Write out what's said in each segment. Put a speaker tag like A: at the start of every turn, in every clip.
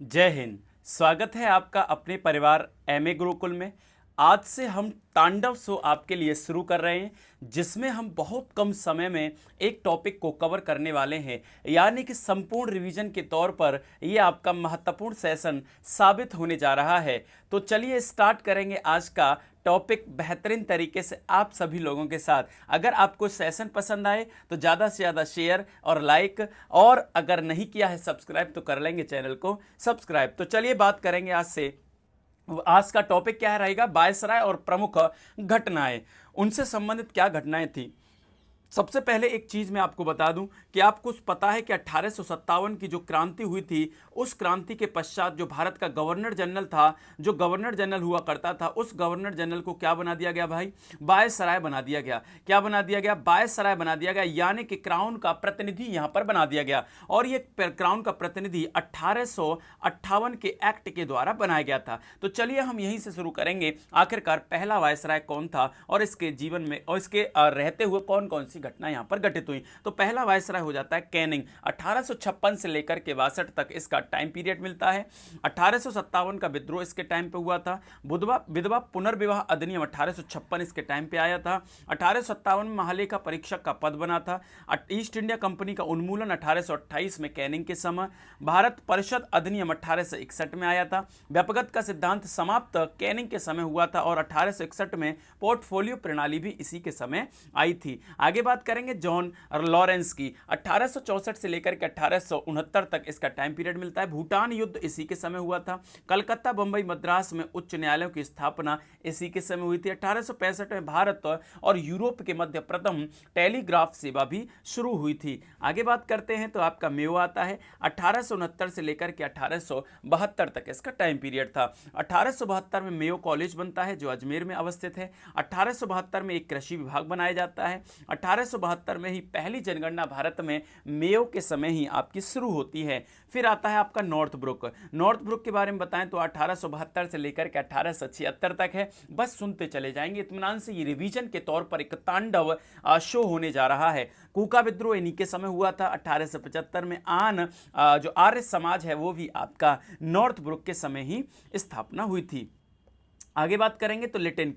A: जय हिंद। स्वागत है आपका अपने परिवार एमए गुरुकुल में। आज से हम तांडव शो आपके लिए शुरू कर रहे हैं, जिसमें हम बहुत कम समय में एक टॉपिक को कवर करने वाले हैं, यानी कि संपूर्ण रिवीजन के तौर पर ये आपका महत्वपूर्ण सेशन साबित होने जा रहा है। तो चलिए स्टार्ट करेंगे आज का टॉपिक बेहतरीन तरीके से आप सभी लोगों के साथ। अगर आपको सेशन पसंद आए तो ज़्यादा से ज़्यादा शेयर और लाइक, और अगर नहीं किया है सब्सक्राइब तो कर लेंगे चैनल को सब्सक्राइब। तो चलिए बात करेंगे आज का टॉपिक क्या रहेगा, वायसराय और प्रमुख घटनाएं। उनसे संबंधित क्या घटनाएं थी। सबसे पहले एक चीज मैं आपको बता दूं कि आपको पता है कि 1857 की जो क्रांति हुई थी, उस क्रांति के पश्चात जो भारत का गवर्नर जनरल था, जो गवर्नर जनरल हुआ करता था, उस गवर्नर जनरल को क्या बना दिया गया भाई, वायसराय बना दिया गया। क्या बना दिया गया, वायसराय बना दिया गया, यानी कि क्राउन का प्रतिनिधि यहां पर बना दिया गया। और ये क्राउन का प्रतिनिधि 1858 के एक्ट के द्वारा बनाया गया था। तो चलिए हम यहीं से शुरू करेंगे, आखिरकार पहला वायसराय कौन था और इसके जीवन में और इसके रहते हुए कौन कौन सी घटना यहां पर घटित हुई। तो पहला वायसराय हो जाता है कैनिंग। 1856 से लेकर के 62 तक इसका टाइम पीरियड मिलता है। 1857 का विद्रोह इसके टाइम पे हुआ था। विधवा पुनर्विवाह अधिनियम 1856 इसके टाइम पे आया था। 1857 में महालेखा परीक्षक का पद बना था। ईस्ट इंडिया कंपनी का उन्मूलन 1828 में कैनिंग के समय। भारत परिषद अधिनियम 1861 में आया था। व्यपगत का सिद्धांत समाप्त कैनिंग के समय हुआ था और 1861 में पोर्टफोलियो प्रणाली भी इसी के समय आई थी। आगे बात करेंगे जॉन लॉरेंस की। 1864 से लेकर के 1869 तक इसका टाइम पीरियड मिलता है। भूटान युद्ध इसी के समय हुआ था। कलकत्ता, बंबई, मद्रास में उच्च न्यायालयों की स्थापना इसी के समय हुई थी। 1865 में भारत और यूरोप के मध्य प्रथम टेलीग्राफ सेवा भी शुरू हुई थी। आगे बात करते हैं तो आपका मेयो आता है। 1869 से लेकर के 1872 तक इसका टाइम पीरियड था। 1872 में मेयो कॉलेज बनता है जो अजमेर में अवस्थित है। 1872 में एक कृषि विभाग बनाया जाता है। 1872 में ही पहली जनगणना भारत में मेयो के समय ही आपकी शुरू होती है। फिर आता है आपका नॉर्थ ब्रुक। नॉर्थ ब्रुक के बारे में बताएं तो 1872 से लेकर के 1876 तक है। बस सुनते चले जाएंगे इत्मीनान से। ये रिवीजन के तौर पर एक तांडव शो होने जा रहा है। कूका विद्रोह इन्हीं के समय हुआ था। 1875 में जो आर्य समाज है वो भी आपका नॉर्थ ब्रुक के समय ही स्थापना हुई थी। आगे बात करेंगे तो लिटिन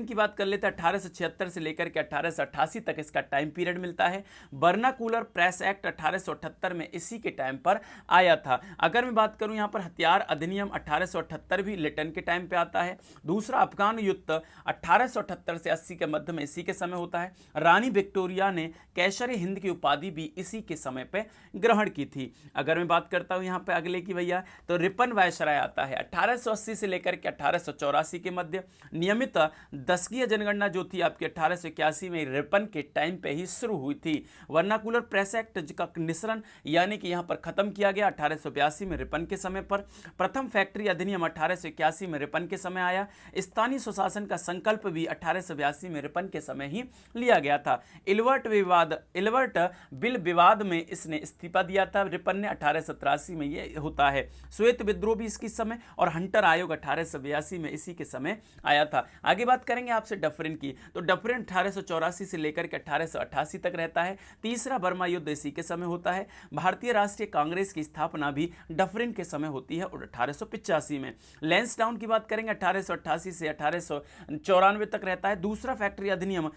A: की बात कर लेते हैं। 1876 से लेकर के 1888 तक इसका टाइम पीरियड मिलता है। वर्नाकुलर प्रेस एक्ट 1878 में इसी के टाइम पर आया था। अगर मैं बात करूं यहां पर हथियार अधिनियम 1878 भी लिटिन के टाइम पे आता है। दूसरा अफगान युद्ध 1878 से 80 के मध्य में इसी के समय होता है। रानी विक्टोरिया ने कैसर हिंद की उपाधि भी इसी के समय पे ग्रहण की थी। अगर मैं बात करता हूं यहां पे अगले की भैया, तो रिपन वायसराय आता है 1880 से लेकर के 1884 के मध्य। नियमित दशकीय जनगणना जो थी आपकी 1881 में रिपन के टाइम पे ही शुरू हुई थी। वर्नाकुलर प्रेस एक्ट का निःसरण यानी कि यहां पर खत्म किया गया 1882 में रिपन के समय पर। प्रथम फैक्ट्री अधिनियम 1881 में रिपन के समय आया। स्थानीय स्वशासन का संकल्प भी 1882 में रिपन के समय ही लिया गया था। इलवर्ट बिल विवाद में इसने इस्तीफा दिया था रिपन ने। 1883 में ये होता है। श्वेत विद्रोह भी इसकी समय, और हंटर आयोग 1882 में इसी के समय आया था। आगे बात करेंगे आपसे डफरिन की। तो डफरिन 1884 से लेकर के 1888 तक रहता है। तीसरा बर्मा युद्ध इसी के समय होता है। भारतीय राष्ट्रीय कांग्रेस की स्थापना भी डफरिन के समय होती है और 1885 में। लैंसडाउन की बात करेंगे 1888 से 1894 तक रहता है। दूसरा फैक्ट्री अधिनियम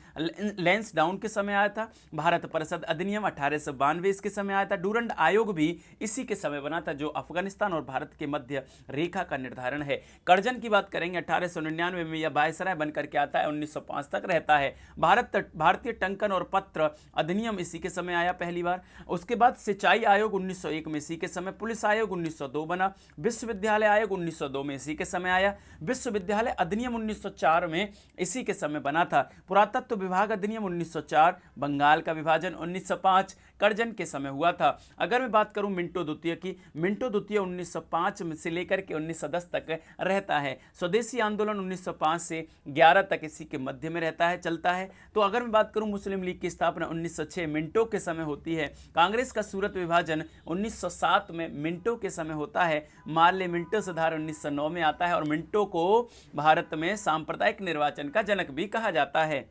A: लैंसडाउन के समय आया था। भारत परिषद अधिनियम 1892 इसके समय आया था। डूरंड आयोग भी इसी के समय बना था, जो अफगानिस्तान और भारत के मध्य रेखा का निर्धारण है। कर्जन की बात करेंगे 1899 में यह वायसराय बनकर के आता है, 1905 तक रहता है। भारतीय टंकन और पत्र अधिनियम इसी के समय आया पहली बार। उसके बाद सिंचाई आयोग 1901 में इसी के समय। पुलिस आयोग 1902 बना। विश्वविद्यालय आयोग 1902 में इसी के समय आया। विश्वविद्यालय अधिनियम 1904 में इसी के समय बना था। पुरातत्व विभाग अधिनियम 1904। बंगाल का विभाजन 1905 कर्जन के समय हुआ था। अगर मैं बात करूं मिंटो द्वितीय की, मिंटो द्वितीय 1905 से लेकर के 1910 तक रहता है। स्वदेशी आंदोलन 1905 से 11 तक इसी के मध्य में रहता है, चलता है। तो अगर मैं बात करूं मुस्लिम लीग की स्थापना 1906 मिंटो के समय होती है। कांग्रेस का सूरत विभाजन 1907 में मिंटो के समय होता है। मार्ले मिंटो सुधार 1909 में आता है और मिंटो को भारत में सांप्रदायिक निर्वाचन का जनक भी कहा जाता है।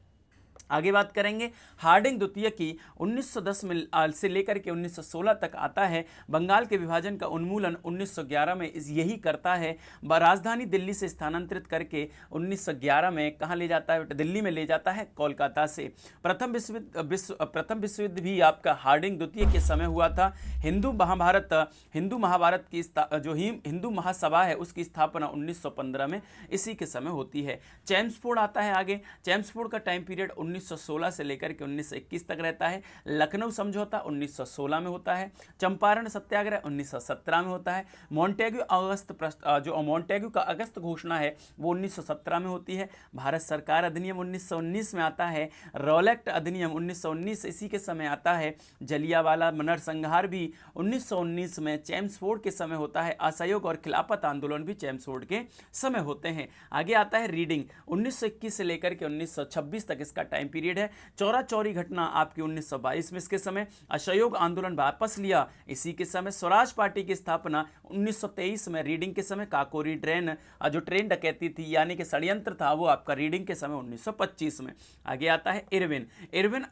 A: आगे बात करेंगे हार्डिंग द्वितीय की 1910 में से लेकर के 1916 तक आता है। बंगाल के विभाजन का उन्मूलन 1911 में यही करता है। राजधानी दिल्ली से स्थानांतरित करके 1911 में कहाँ ले जाता है, दिल्ली में ले जाता है कोलकाता से। प्रथम विश्व युद्ध भी आपका हार्डिंग द्वितीय के समय हुआ था। हिंदू महाभारत की जो हिंदू महासभा है उसकी स्थापना 1915 में इसी के समय होती है। चैम्सफोर्ड आता है आगे। चैम्सफोर्ड का टाइम पीरियड 1916 से लेकर के 1921 तक रहता है। लखनऊ समझौता 1916 में होता है। चंपारण सत्याग्रह 1917 में होता है। मॉन्टेग्यू का अगस्त घोषणा है वो 1917 में होती है। भारत सरकार अधिनियम 1919 में आता है। रॉलेक्ट अधिनियम 1919 इसी के समय आता है। जलियांवाला नरसंहार भी 1919 में चैम्सफोर्ड के समय होता है। असहयोग और खिलाफत आंदोलन भी चैम्सफोर्ड के समय होते हैं। आगे आता है रीडिंग 1921 से लेकर के 1926 तक इसका टाइम पीरियड है। चौरा चौरी घटना आपकी 1922 में इसके समय। असहयोग आंदोलन वापस लिया इसी के समय। स्वराज पार्टी की स्थापना 1923 में रीडिंग के समय। काकोरी ट्रेन जो ट्रेन डकैती थी यानी कि षड्यंत्र था वो आपका रीडिंग के समय 1925 में। आगे आता है इरविन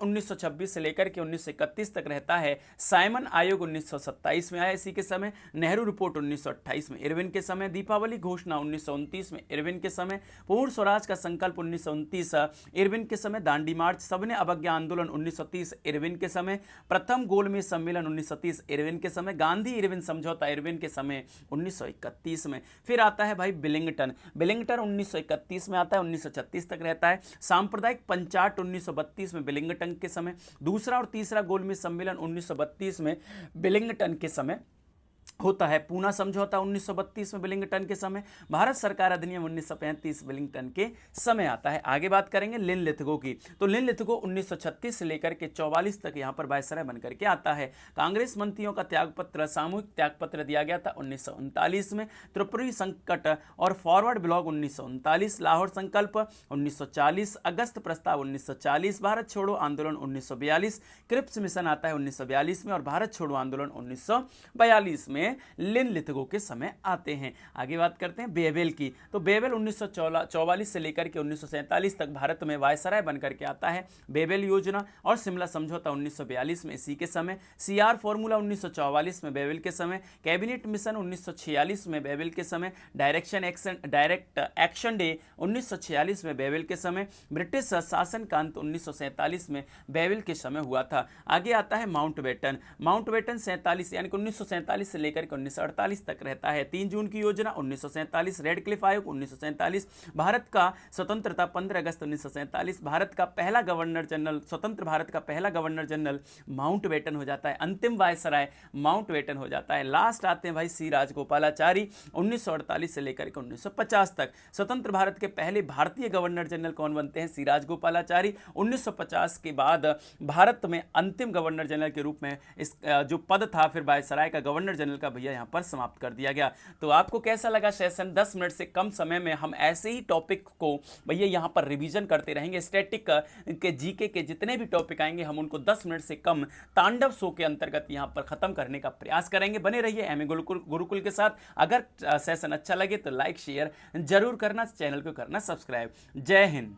A: 1926 से लेकर के 1931 तक रहता है। साइमन आयोग 1927 में आया इसी के समय। नेहरू रिपोर्ट 1928 में इरविन के समय। दीपावली घोषणा 1929 में इरविन के समय। पूर्ण स्वराज का संकल्प 1929 इरविन के समय। दांडी मार्च सबने अवज्ञा आंदोलन 1930 इरविन के समय। प्रथम गोलमेज सम्मेलन 1930 इरविन के समय। गांधी इरविन समझौता इरविन के समय 1931 में। फिर आता है भाई बिलिंगटन 1931 में आता है, 1936 तक रहता है। सांप्रदायिक पंचाट 1932 में बिलिंगटन के समय। दूसरा और तीसरा गोलमेज सम्मेलन 1932 में बिलिंगटन के समय होता है। पूना समझौता 1932 में बिलिंगटन के समय। भारत सरकार अधिनियम 1935 बिलिंगटन के समय आता है। आगे बात करेंगे लिनलिथगो की। तो लिनलिथगो 1936 से लेकर के 44 तक यहां पर वायसराय बनकर के आता है। कांग्रेस मंत्रियों का त्यागपत्र सामूहिक त्यागपत्र दिया गया था 1939 में। त्रिपुरी संकट और फॉरवर्ड ब्लॉक 1939। लाहौर संकल्प 1940। अगस्त प्रस्ताव 1940। भारत छोड़ो आंदोलन 1942। क्रिप्स मिशन आता है 1942 में और भारत छोड़ो आंदोलन 1942 में लिनलिथगो के समय आते हैं। आगे बात करते हैं बेवेल की। तो बेवेल 1944 से लेकर के 1947 तक भारत में वायसराय बनकर के आता है। बेवेल योजना और शिमला समझौता 1942 में इसी के समय। सीआर फॉर्मूला 1944 में बेवेल के समय। कैबिनेट मिशन 1946 में बेवेल के समय। डायरेक्ट एक्शन डे 1946 में बेवेल के समय। ब्रिटिश शासन का अंत 1947 में बेवेल के समय हुआ था। आगे आता है माउंटबेटन 47 यानी कि 1947 से लेकर के 1948 तक रहता है। 3 जून की योजना 1947। रेड क्लिफ आयोग 1947। भारत का स्वतंत्रता 15 अगस्त 1947। भारत का पहला गवर्नर जनरल, स्वतंत्र भारत का पहला गवर्नर जनरल माउंटबेटन हो जाता है। अंतिम वायसराय माउंटबेटन हो जाता है। लास्ट आते हैं भाई सी राजगोपालाचारी 1948 से लेकर के 1950 तक। स्वतंत्र भारत के पहले भारतीय गवर्नर जनरल कौन बनते हैं? सी राजगोपालाचारी। 1950 के बाद भारत में अंतिम गवर्नर जनरल के रूप में इस जो पद था फिर वायसराय का गवर्नर जनरल का भैया यहां पर समाप्त कर दिया गया। तो आपको कैसा लगा सेशन? 10 मिनट से कम समय में हम ऐसे ही टॉपिक को भैया यहां पर रिवीजन करते रहेंगे। स्टैटिक के जीके के जितने भी टॉपिक आएंगे हम उनको 10 मिनट से कम तांडव शो के अंतर्गत यहां पर खत्म करने का प्रयास करेंगे। बने रहिए एमए गुरुकुल के साथ। अगर सेशन अच्छा लगे तो लाइक शेयर जरूर करना, चैनल को करना सब्सक्राइब। जय हिंद।